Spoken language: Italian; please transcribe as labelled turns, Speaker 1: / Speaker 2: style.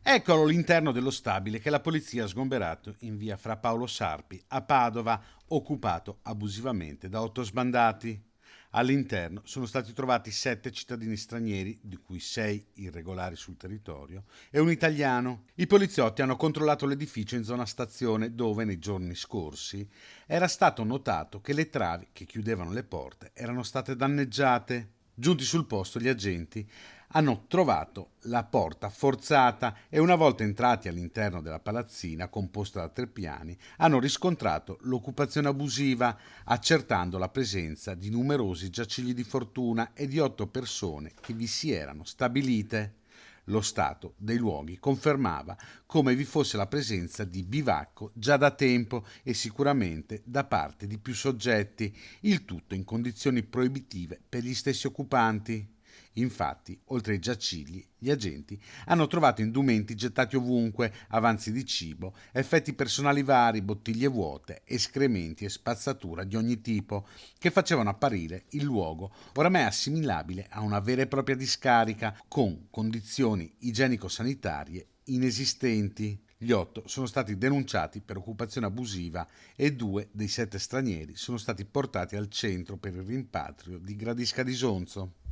Speaker 1: Eccolo l'interno dello stabile che la polizia ha sgomberato in via Fra Paolo Sarpi a Padova, occupato abusivamente da 8 sbandati. All'interno sono stati trovati 7 cittadini stranieri, di cui 6 irregolari sul territorio, e un italiano. I poliziotti hanno controllato l'edificio in zona stazione dove nei giorni scorsi era stato notato che le travi che chiudevano le porte erano state danneggiate. Giunti sul posto, gli agenti hanno trovato la porta forzata e una volta entrati all'interno della palazzina, composta da 3 piani, hanno riscontrato l'occupazione abusiva, accertando la presenza di numerosi giacigli di fortuna e di 8 persone che vi si erano stabilite. Lo stato dei luoghi confermava come vi fosse la presenza di bivacco già da tempo e sicuramente da parte di più soggetti, il tutto in condizioni proibitive per gli stessi occupanti. Infatti, oltre ai giacigli, gli agenti hanno trovato indumenti gettati ovunque, avanzi di cibo, effetti personali vari, bottiglie vuote, escrementi e spazzatura di ogni tipo, che facevano apparire il luogo oramai assimilabile a una vera e propria discarica, con condizioni igienico-sanitarie inesistenti. Gli 8 sono stati denunciati per occupazione abusiva e 2 dei 7 stranieri sono stati portati al centro per il rimpatrio di Gradisca di Sonzo.